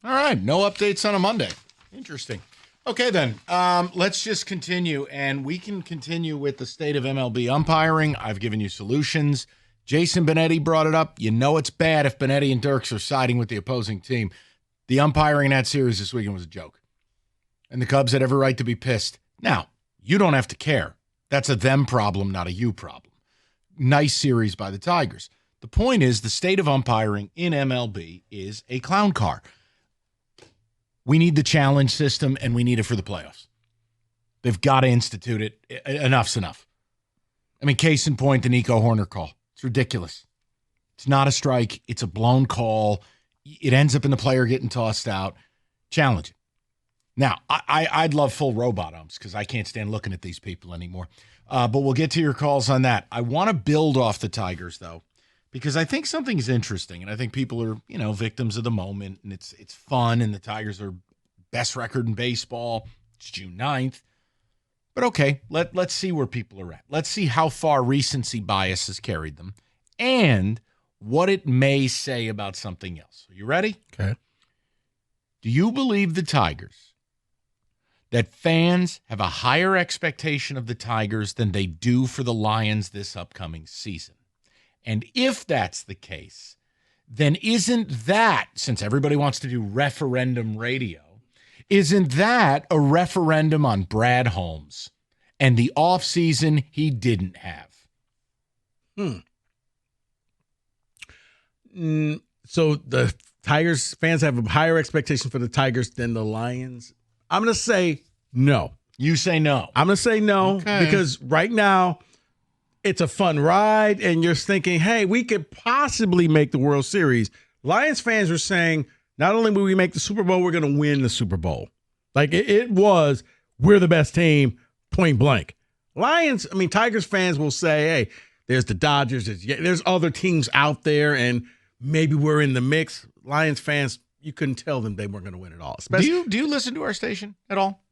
All right. No updates on a Monday. Interesting. Okay, then. Let's just continue, and we can continue with the state of MLB umpiring. I've given you solutions. Jason Benetti brought it up. You know it's bad if Benetti and Dirks are siding with the opposing team. The umpiring in that series this weekend was a joke. And the Cubs had every right to be pissed. Now, you don't have to care. That's a them problem, not a you problem. Nice series by the Tigers. The point is the state of umpiring in MLB is a clown car. We need the challenge system, and we need it for the playoffs. They've got to institute it. Enough's enough. I mean, case in point, the Nico Horner call. It's ridiculous. It's not a strike. It's a blown call. It ends up in the player getting tossed out. Challenge it. Now, I'd love full robot umps because I can't stand looking at these people anymore. But we'll get to your calls on that. I want to build off the Tigers, though, because I think something's interesting, and I think people are, victims of the moment, and it's fun, and the Tigers are best record in baseball. It's June 9th. But okay, let's see where people are at. Let's see how far recency bias has carried them and what it may say about something else. Are you ready? Okay. Do you believe the Tigers that fans have a higher expectation of the Tigers than they do for the Lions this upcoming season? And if that's the case, then isn't that, since everybody wants to do referendum radio, isn't that a referendum on Brad Holmes and the offseason he didn't have? So the Tigers fans have a higher expectation for the Tigers than the Lions. I'm going to say no. You say no. I'm going to say no because right now it's a fun ride and you're thinking, hey, we could possibly make the World Series. Lions fans are saying, not only will we make the Super Bowl, we're going to win the Super Bowl. Like it was, we're the best team, point blank. Tigers fans will say, hey, there's the Dodgers, there's other teams out there, and maybe we're in the mix. Lions fans, you couldn't tell them they weren't going to win at all. Do you listen to our station at all?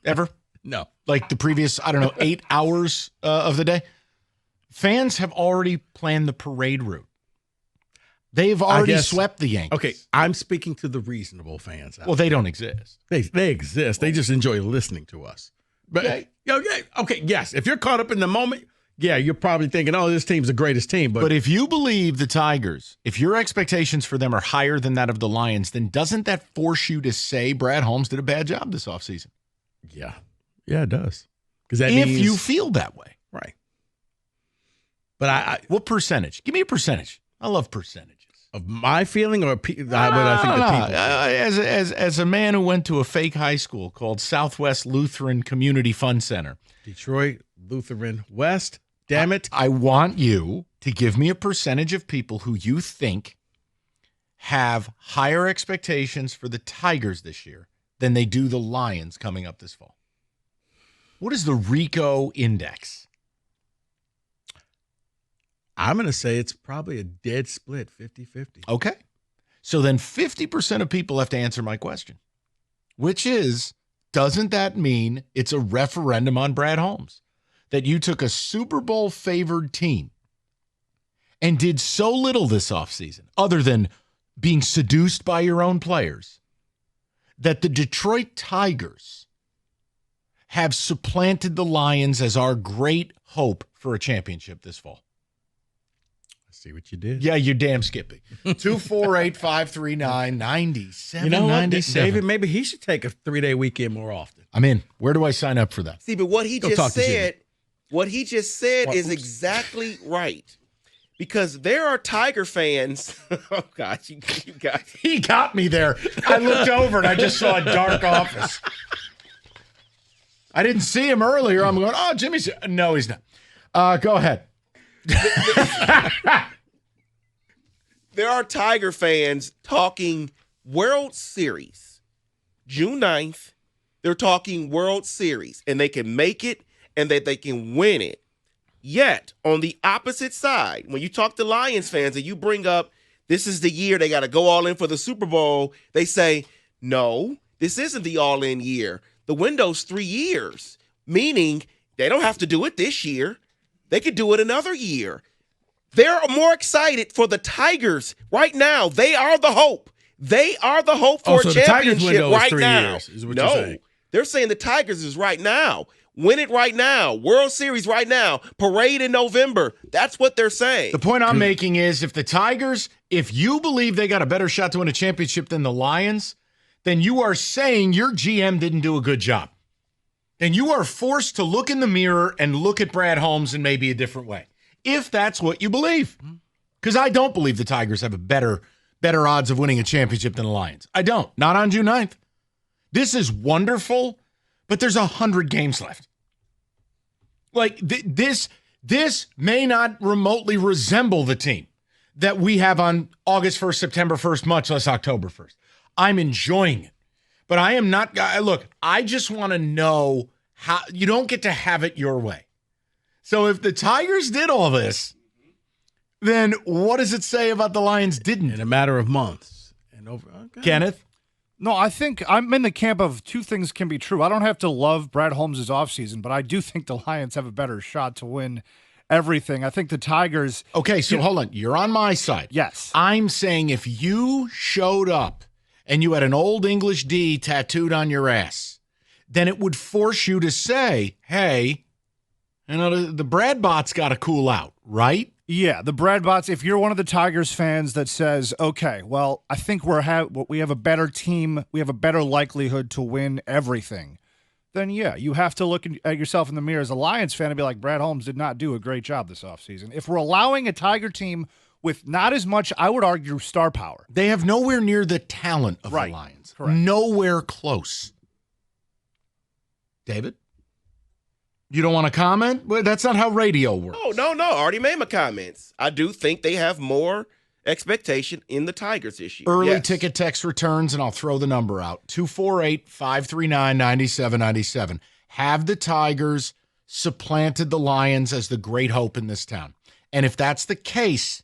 Ever? No. Like the previous, 8 hours of the day? Fans have already planned the parade route. They've already swept the Yankees. Okay, I'm speaking to the reasonable fans. Well, they don't exist. They exist. They just enjoy listening to us. But okay, yes. If you're caught up in the moment, yeah, you're probably thinking, oh, this team's the greatest team. But if you believe the Tigers, if your expectations for them are higher than that of the Lions, then doesn't that force you to say Brad Holmes did a bad job this offseason? Yeah. Yeah, it does. Because that means you feel that way. Right. But what percentage? Give me a percentage. I love percentages. Of my feeling or what I think the people? As a man who went to a fake high school called Southwest Lutheran Community Fun Center. Detroit Lutheran West. Damn it. I want you to give me a percentage of people who you think have higher expectations for the Tigers this year than they do the Lions coming up this fall. What is the Rico index? I'm going to say it's probably a dead split, 50-50. Okay. So then 50% of people have to answer my question, which is, doesn't that mean it's a referendum on Brad Holmes? That you took a Super Bowl favored team and did so little this offseason, other than being seduced by your own players, that the Detroit Tigers have supplanted the Lions as our great hope for a championship this fall. See what you did. Yeah, you're damn skippy. 248-539-9797. You know what, David, maybe he should take a 3-day weekend more often. I'm in. Where do I sign up for that? See, but what he just said is exactly right. Because there are Tiger fans. Oh, gosh, you guys. He got me there. I looked over and I just saw a dark office. I didn't see him earlier. I'm going, oh, Jimmy's. No, he's not. Go ahead. There are Tiger fans talking World Series. June 9th, they're talking World Series, and they can make it and that they can win it. Yet, on the opposite side, when you talk to Lions fans and you bring up this is the year they got to go all in for the Super Bowl, they say, no, this isn't the all-in year. The window's 3 years, meaning they don't have to do it this year. They could do it another year. They're more excited for the Tigers right now. They are the hope. They are the hope for so a the Tigers championship window is right 3 now. years, is what you're saying. They're saying the Tigers is right now. Win it right now. World Series right now. Parade in November. That's what they're saying. The point I'm making is if you believe they got a better shot to win a championship than the Lions, then you are saying your GM didn't do a good job. Then you are forced to look in the mirror and look at Brad Holmes in maybe a different way, if that's what you believe. Because I don't believe the Tigers have a better odds of winning a championship than the Lions. I don't. Not on June 9th. This is wonderful, but there's 100 games left. Like, this may not remotely resemble the team that we have on August 1st, September 1st, much less October 1st. I'm enjoying it. But I am not, look, I just want to know how, you don't get to have it your way. So if the Tigers did all this, then what does it say about the Lions didn't? In a matter of months. And over. Okay. Kenneth? No, I think I'm in the camp of two things can be true. I don't have to love Brad Holmes' offseason, but I do think the Lions have a better shot to win everything. I think the Tigers. Okay, so hold on. You're on my side. Yes. I'm saying if you showed up and you had an old English D tattooed on your ass, then it would force you to say, hey, the Brad bot's got to cool out, right? Yeah, the Brad bots. If you're one of the Tigers fans that says, okay, well, I think we have a better team, we have a better likelihood to win everything, then yeah, you have to look at yourself in the mirror as a Lions fan and be like, Brad Holmes did not do a great job this offseason. If we're allowing a Tiger team with not as much, I would argue, star power. They have nowhere near the talent of the Lions. Correct. Nowhere close. David? You don't want to comment? Well, that's not how radio works. No. I already made my comments. I do think they have more expectation in the Tigers this year. Early ticket text returns, and I'll throw the number out. 248-539-9797. Have the Tigers supplanted the Lions as the great hope in this town? And if that's the case,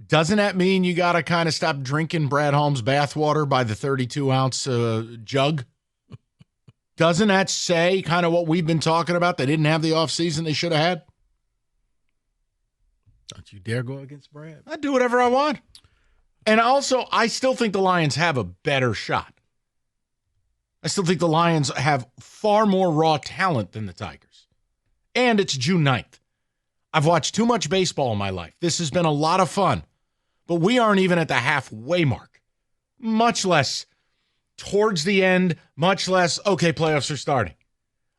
doesn't that mean you got to kind of stop drinking Brad Holmes bathwater by the 32-ounce jug? Doesn't that say kind of what we've been talking about? They didn't have the offseason they should have had? Don't you dare go against Brad. I do whatever I want. And also, I still think the Lions have a better shot. I still think the Lions have far more raw talent than the Tigers. And it's June 9th. I've watched too much baseball in my life. This has been a lot of fun. But we aren't even at the halfway mark, much less towards the end, much less, okay, playoffs are starting.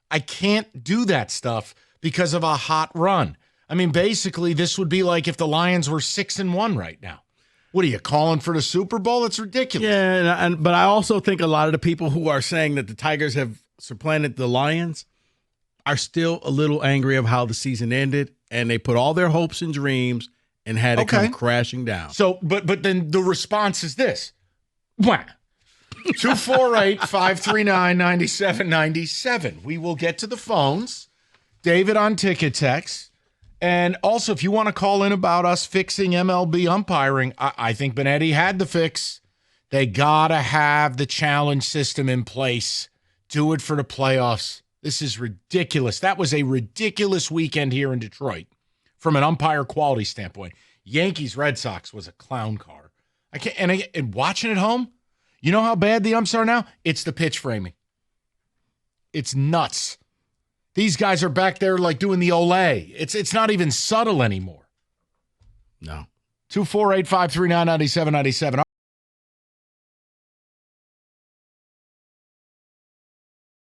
I can't do that stuff because of a hot run. I mean, basically, this would be like if the Lions were 6-1 right now. What are you calling for the Super Bowl? It's ridiculous. Yeah, but I also think a lot of the people who are saying that the Tigers have supplanted the Lions are still a little angry of how the season ended, and they put all their hopes and dreams and had it come crashing down. So, but then the response is this. Wah. 248-539-9797. We will get to the phones. David on Ticket Text. And also, if you want to call in about us fixing MLB umpiring, I think Benetti had the fix. They got to have the challenge system in place. Do it for the playoffs. This is ridiculous. That was a ridiculous weekend here in Detroit from an umpire quality standpoint. Yankees Red Sox was a clown car. And watching at home, you know how bad the umps are now? It's the pitch framing. It's nuts. These guys are back there like doing the Olay. It's not even subtle anymore. No. 248-539-9797.